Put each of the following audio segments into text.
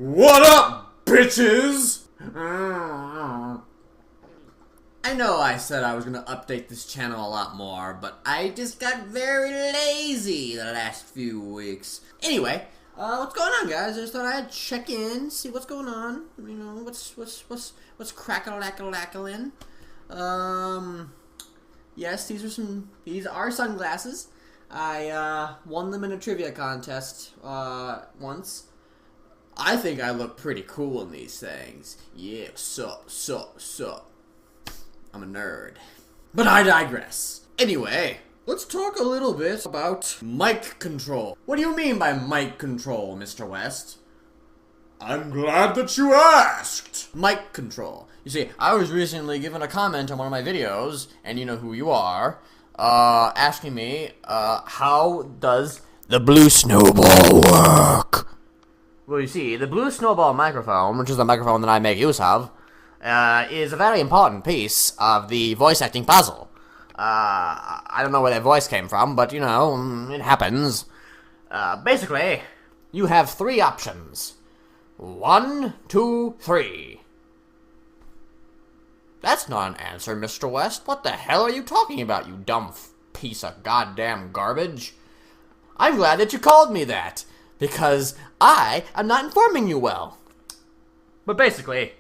What up, bitches? I know I said I was going to update this channel a lot more, but I just got very lazy the last few weeks. Anyway, what's going on, guys? I just thought I'd check in, see what's going on. You know, what's crackle-lackle-lackling. Yes, these are sunglasses. I won them in a trivia contest once. I think I look pretty cool in these things. Yeah, sup. I'm a nerd. But I digress. Anyway, let's talk a little bit about mic control. What do you mean by mic control, Mr. West? I'm glad that you asked. Mic control. You see, I was recently given a comment on one of my videos, and you know who you are, asking me, how does the Blue Snowball work? Well, you see, the Blue Snowball Microphone, which is the microphone that I make use of, is a very important piece of the voice acting puzzle. I don't know where that voice came from, but, you know, it happens. Basically, you have three options. 1, 2, 3. That's not an answer, Mr. West. What the hell are you talking about, you dumb piece of goddamn garbage? I'm glad that you called me that, because I am not informing you well. But basically,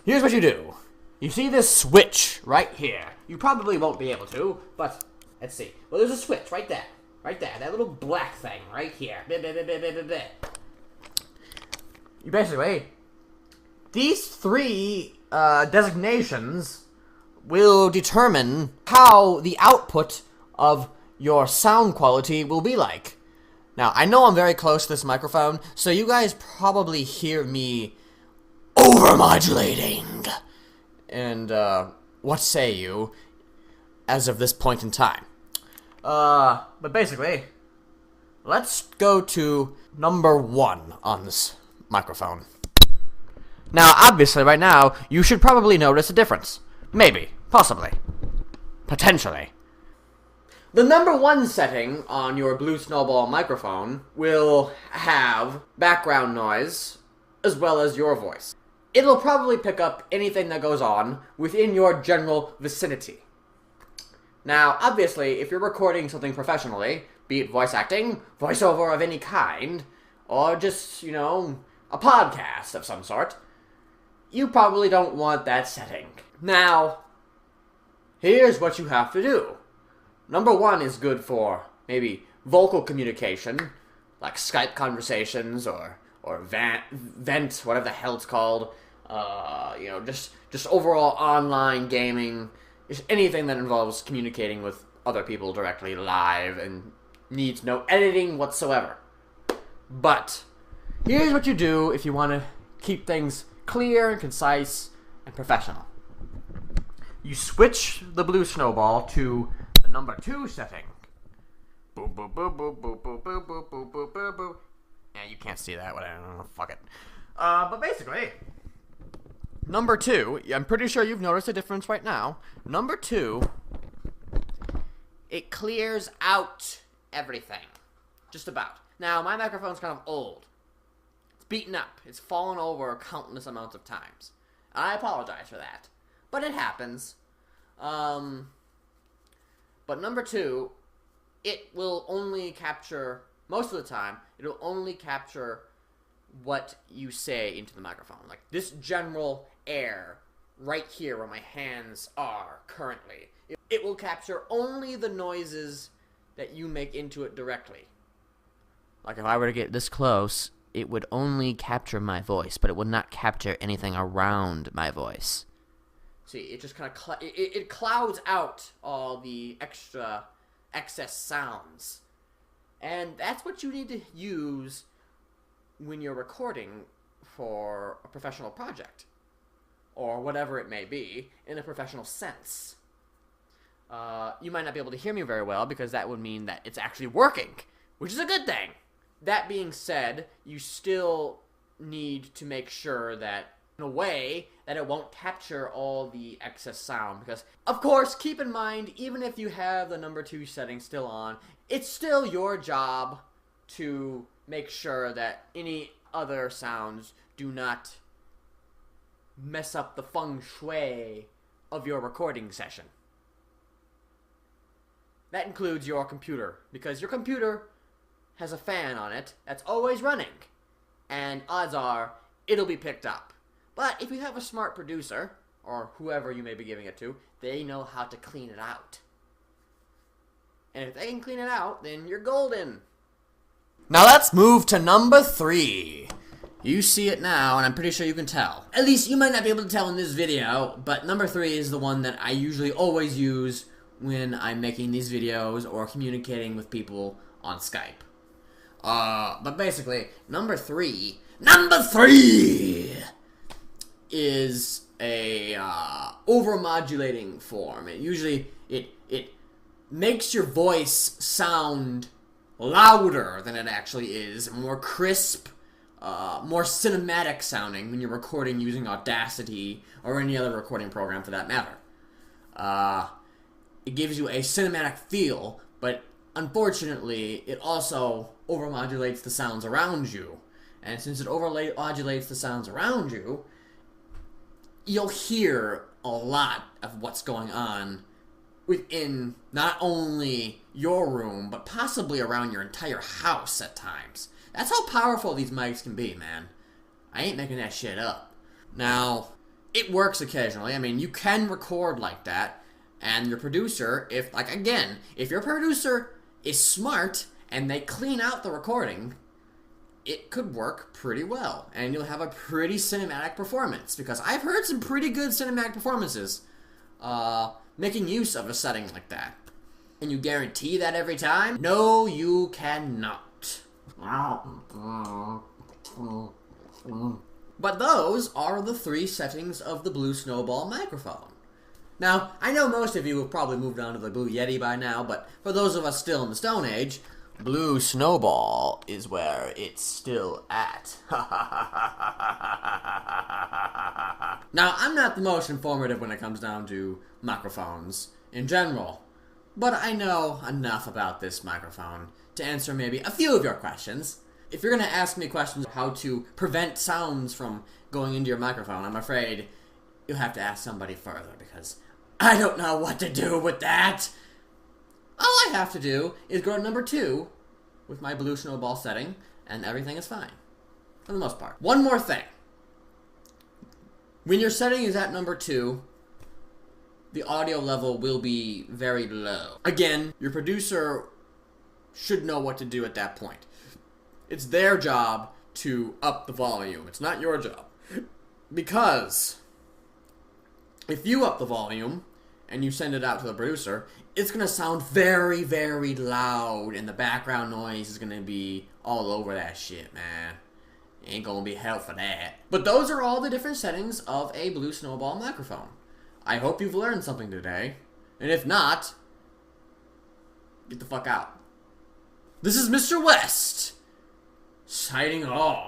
here's what you do. You see this switch right here. You probably won't be able to, but let's see. Well, there's a switch right there. Right there. That little black thing right here. You basically, these three designations will determine how the output of your sound quality will be like. Now, I know I'm very close to this microphone, so you guys probably hear me over-modulating. And, what say you, as of this point in time? But basically, let's go to number 1 on this microphone. Now, obviously, right now, you should probably notice a difference. Maybe. Possibly. Potentially. The number 1 setting on your Blue Snowball microphone will have background noise, as well as your voice. It'll probably pick up anything that goes on within your general vicinity. Now, obviously, if you're recording something professionally, be it voice acting, voiceover of any kind, or just, you know, a podcast of some sort, you probably don't want that setting. Now, here's what you have to do. Number 1 is good for maybe vocal communication, like Skype conversations or vent, whatever the hell it's called. You know, just overall online gaming, just anything that involves communicating with other people directly live and needs no editing whatsoever. But here's what you do if you want to keep things clear and concise and professional. You switch the Blue Snowball to the number 2 setting. Boop, boop, boop, boop, boop, boop, boop, boop, boop, boop, boop, boop. Yeah, you can't see that, whatever, fuck it. But basically, number 2, I'm pretty sure you've noticed a difference right now. Number 2, it clears out everything. Just about. Now, my microphone's kind of old. It's beaten up. It's fallen over countless amounts of times. I apologize for that. But it happens. But number 2, it will only capture, most of the time, it'll only capture what you say into the microphone. Like this general air right here where my hands are currently. It will capture only the noises that you make into it directly. Like if I were to get this close, it would only capture my voice, but it would not capture anything around my voice. See, it just kind of it clouds out all the excess sounds. And that's what you need to use when you're recording for a professional project, or whatever it may be, in a professional sense. You might not be able to hear me very well, because that would mean that it's actually working, which is a good thing. That being said, you still need to make sure that, in a way, that it won't capture all the excess sound, because, of course, keep in mind, even if you have the number 2 setting still on, it's still your job to make sure that any other sounds do not mess up the feng shui of your recording session. That includes your computer, because your computer has a fan on it that's always running, and odds are it'll be picked up. But if you have a smart producer, or whoever you may be giving it to, they know how to clean it out. And if they can clean it out, then you're golden. Now let's move to number 3. You see it now, and I'm pretty sure you can tell. At least you might not be able to tell in this video, but number 3 is the one that I usually always use when I'm making these videos or communicating with people on Skype. But basically, number 3 is a over-modulating form. It makes your voice sound louder than it actually is, more crisp, more cinematic sounding when you're recording using Audacity or any other recording program for that matter. It gives you a cinematic feel, but unfortunately, it also over-modulates the sounds around you. And since it over-modulates the sounds around you, you'll hear a lot of what's going on within not only your room, but possibly around your entire house at times. That's how powerful these mics can be, man. I ain't making that shit up. Now, it works occasionally. I mean, you can record like that, and your producer, if your producer is smart and they clean out the recording, it could work pretty well, and you'll have a pretty cinematic performance, because I've heard some pretty good cinematic performances making use of a setting like that. And you guarantee that every time? No, you cannot. But those are the 3 settings of the Blue Snowball microphone. Now, I know most of you have probably moved on to the Blue Yeti by now, but for those of us still in the Stone Age, Blue Snowball is where it's still at. Now, I'm not the most informative when it comes down to microphones in general, but I know enough about this microphone to answer maybe a few of your questions. If you're going to ask me questions on how to prevent sounds from going into your microphone, I'm afraid you'll have to ask somebody further, because I don't know what to do with that. All I have to do is go to number 2 with my Blue Snowball setting, and everything is fine, for the most part. One more thing. When your setting is at number 2, the audio level will be very low. Again, your producer should know what to do at that point. It's their job to up the volume. It's not your job. Because if you up the volume and you send it out to the producer, it's going to sound very, very loud, and the background noise is going to be all over that shit, man. Ain't going to be hell for that. But those are all the different settings of a Blue Snowball microphone. I hope you've learned something today. And if not, get the fuck out. This is Mr. West, signing off.